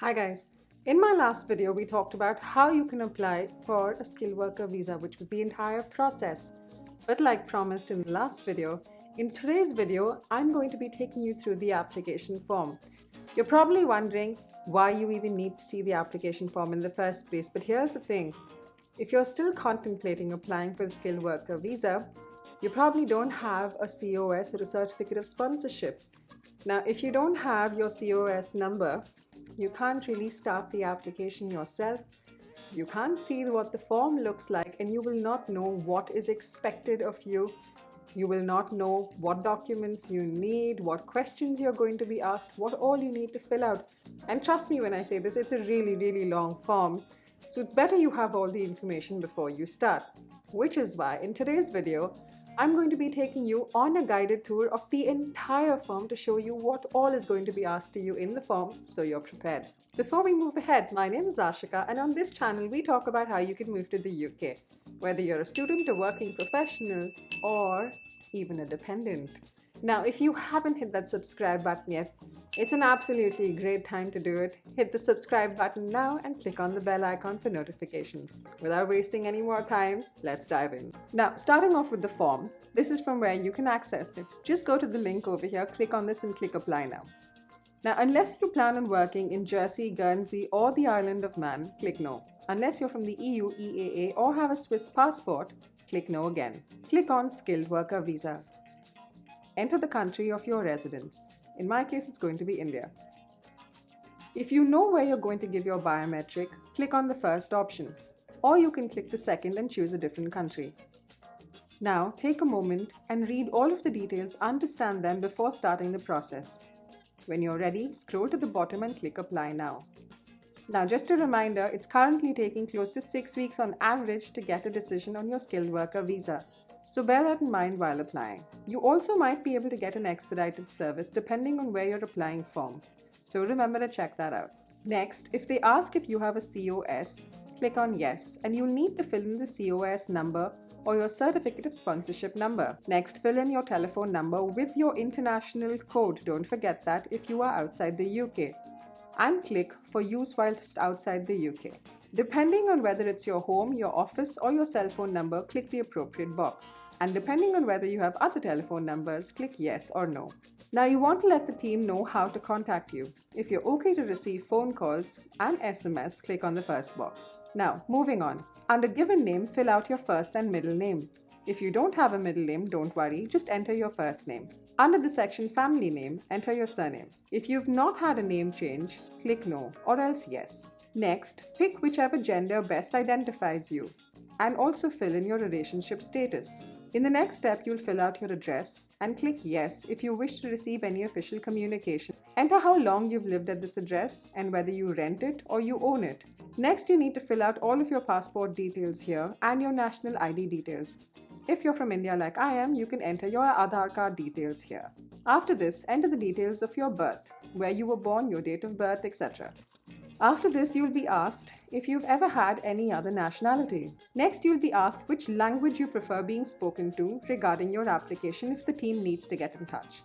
Hi guys. In my last video, we talked about how you can apply for a skilled worker visa, which was the entire process. But like promised in the last video, in today's video, I'm going to be taking you through the application form. You're probably wondering why you even need to see the application form in the first place. But here's the thing. If you're still contemplating applying for the skilled worker visa, you probably don't have a COS or a certificate of sponsorship. Now, if you don't have your COS number, you can't really start the application yourself. You can't see what the form looks like, and you will not know what is expected of you. You will not know what documents you need, what questions you're going to be asked, what all you need to fill out. And trust me when I say this, it's a really long form. So it's better you have all the information before you start. Which is why in today's video, I'm going to be taking you on a guided tour of the entire form to show you what all is going to be asked to you in the form so you're prepared. Before we move ahead, my name is Ashika, and on this channel we talk about how you can move to the UK, whether you're a student, a working professional, or even a dependent. Now, if you haven't hit that subscribe button yet, it's an absolutely great time to do it. Hit the subscribe button now and click on the bell icon for notifications. Without wasting any more time, let's dive in. Now, starting off with the form, this is from where you can access it. Just go to the link over here, click on this and click apply now. Now, unless you plan on working in Jersey, Guernsey or the Isle of Man, click no. Unless you're from the EU, EAA or have a Swiss passport, click no again. Click on skilled worker visa. Enter the country of your residence. In my case, it's going to be India. If you know where you're going to give your biometric, click on the first option, or you can click the second and choose a different country. Now, take a moment and read all of the details, understand them before starting the process. When you're ready, scroll to the bottom and click apply now. Now, just a reminder, it's currently taking close to 6 weeks on average to get a decision on your skilled worker visa. So bear that in mind while applying. You also might be able to get an expedited service depending on where you're applying from. So remember to check that out. Next, if they ask if you have a COS, click on yes, and you'll need to fill in the COS number or your certificate of sponsorship number. Next, fill in your telephone number with your international code. Don't forget that if you are outside the UK. And click for use whilst outside the UK. Depending on whether it's your home, your office, or your cell phone number, click the appropriate box. And depending on whether you have other telephone numbers, click yes or no. Now you want to let the team know how to contact you. If you're okay to receive phone calls and SMS, click on the first box. Now, moving on. Under given name, fill out your first and middle name. If you don't have a middle name, don't worry, just enter your first name. Under the section family name, enter your surname. If you've not had a name change, click no or else yes. Next, pick whichever gender best identifies you and also fill in your relationship status. In the next step, you'll fill out your address and click yes if you wish to receive any official communication. Enter how long you've lived at this address and whether you rent it or you own it. Next, you need to fill out all of your passport details here and your national ID details. If you're from India like I am, you can enter your Aadhaar card details here. After this, enter the details of your birth, where you were born, your date of birth, etc. After this, you'll be asked if you've ever had any other nationality. Next, you'll be asked which language you prefer being spoken to regarding your application if the team needs to get in touch.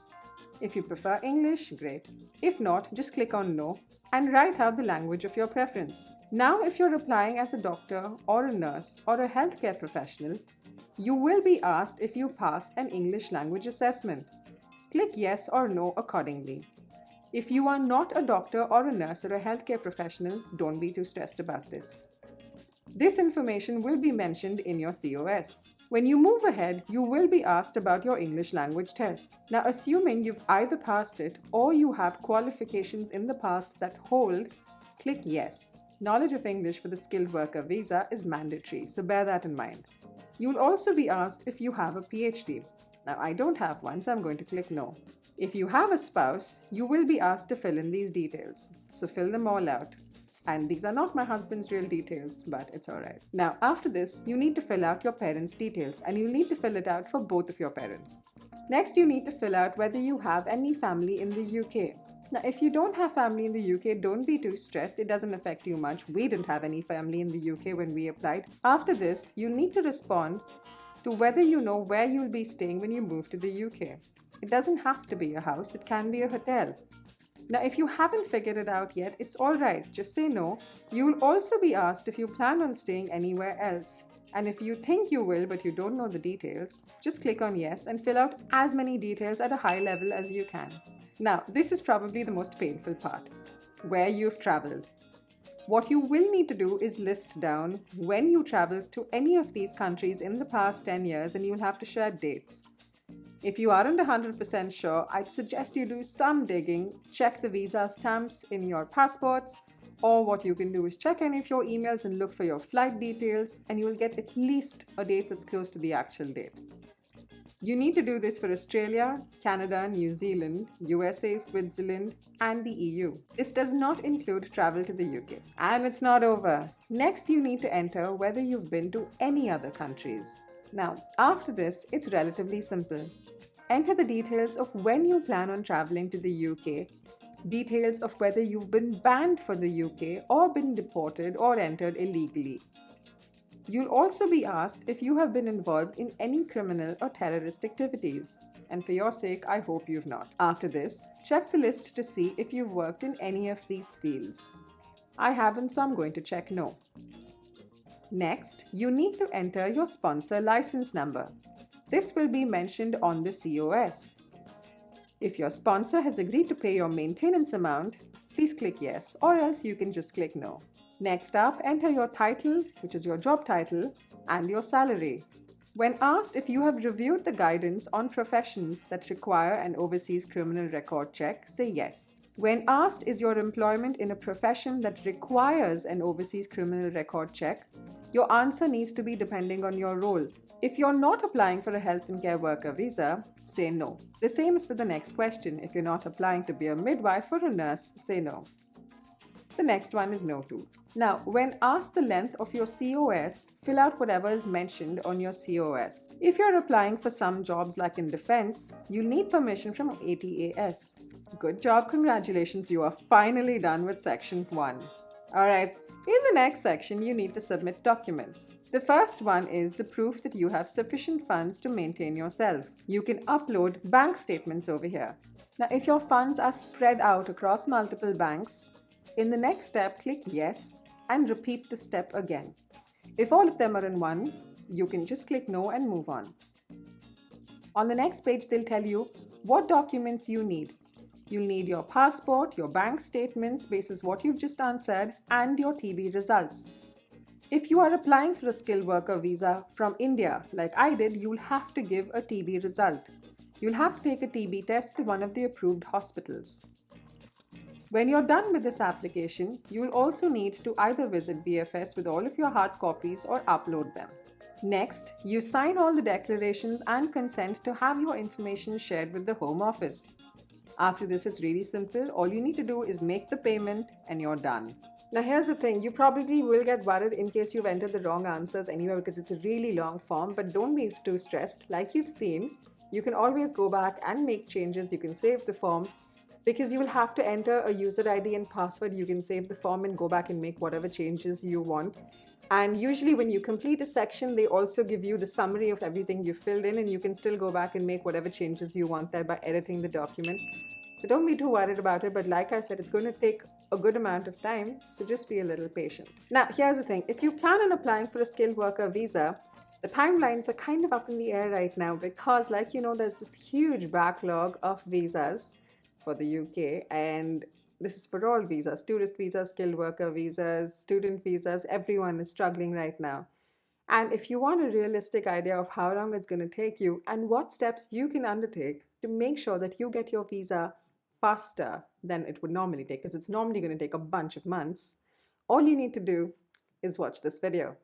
If you prefer English, great. If not, just click on no and write out the language of your preference. Now, if you're applying as a doctor or a nurse or a healthcare professional, you will be asked if you passed an English language assessment. Click yes or no accordingly. If you are not a doctor or a nurse or a healthcare professional, don't be too stressed about this. This information will be mentioned in your COS. When you move ahead, you will be asked about your English language test. Now, assuming you've either passed it or you have qualifications in the past that hold, click yes. Knowledge of English for the skilled worker visa is mandatory, so bear that in mind. You'll also be asked if you have a PhD. Now, I don't have one, so I'm going to click no. If you have a spouse, you will be asked to fill in these details. So fill them all out. And these are not my husband's real details, but it's alright. Now, after this, you need to fill out your parents' details, and you need to fill it out for both of your parents. Next, you need to fill out whether you have any family in the UK. Now, if you don't have family in the UK, don't be too stressed. It doesn't affect you much. We didn't have any family in the UK when we applied. After this, you need to respond to whether you know where you'll be staying when you move to the UK. It doesn't have to be a house, it can be a hotel. Now, if you haven't figured it out yet, it's alright, just say no. You'll also be asked if you plan on staying anywhere else. And if you think you will but you don't know the details, just click on yes and fill out as many details at a high level as you can. Now, this is probably the most painful part: where you've traveled. What you will need to do is list down when you traveled to any of these countries in the past 10 years, and you'll have to share dates. If you aren't 100% sure, I'd suggest you do some digging, check the visa stamps in your passports, or what you can do is check any of your emails and look for your flight details, and you will get at least a date that's close to the actual date. You need to do this for Australia, Canada, New Zealand, USA, Switzerland, and the EU. This does not include travel to the UK. And it's not over. Next, you need to enter whether you've been to any other countries. Now, after this, it's relatively simple. Enter the details of when you plan on traveling to the UK, details of whether you've been banned for the UK or been deported or entered illegally. You'll also be asked if you have been involved in any criminal or terrorist activities. And for your sake, I hope you've not. After this, check the list to see if you've worked in any of these fields. I haven't, so I'm going to check no. Next, you need to enter your sponsor license number. This will be mentioned on the COS. If your sponsor has agreed to pay your maintenance amount, please click yes, or else you can just click no. Next up, enter your title, which is your job title, and your salary. When asked if you have reviewed the guidance on professions that require an overseas criminal record check, say yes. When asked is your employment in a profession that requires an overseas criminal record check, your answer needs to be depending on your role. If you're not applying for a health and care worker visa, say no. The same is for the next question. If you're not applying to be a midwife or a nurse, say no. The next one is no too. Now, when asked the length of your COS, fill out whatever is mentioned on your COS. If you're applying for some jobs like in defense, you'll need permission from ATAS. Good job, congratulations, you are finally done with section 1. Alright, in the next section, you need to submit documents. The first one is the proof that you have sufficient funds to maintain yourself. You can upload bank statements over here. Now, if your funds are spread out across multiple banks, in the next step, click yes and repeat the step again. If all of them are in one, you can just click no and move on. On the next page, they'll tell you what documents you need. You'll need your passport, your bank statements, basis what you've just answered, and your TB results. If you are applying for a skilled worker visa from India, like I did, you'll have to give a TB result. You'll have to take a TB test to one of the approved hospitals. When you're done with this application, you will also need to either visit BFS with all of your hard copies or upload them. Next, you sign all the declarations and consent to have your information shared with the Home Office. After this, it's really simple. All you need to do is make the payment and you're done. Now, here's the thing. You probably will get worried in case you've entered the wrong answers anywhere because it's a really long form, but don't be too stressed. Like you've seen, you can always go back and make changes. You can save the form. Because you will have to enter a user ID and password, you can save the form and go back and make whatever changes you want. And usually when you complete a section, they also give you the summary of everything you filled in, and you can still go back and make whatever changes you want there by editing the document. So don't be too worried about it, but like I said, it's going to take a good amount of time, so just be a little patient. Now, here's the thing. If you plan on applying for a skilled worker visa, the timelines are kind of up in the air right now because, like you know, there's this huge backlog of visas for the UK, and this is for all visas: tourist visas, skilled worker visas, student visas. Everyone is struggling right now. And if you want a realistic idea of how long it's going to take you and what steps you can undertake to make sure that you get your visa faster than it would normally take, because it's normally going to take a bunch of months, all you need to do is watch this video.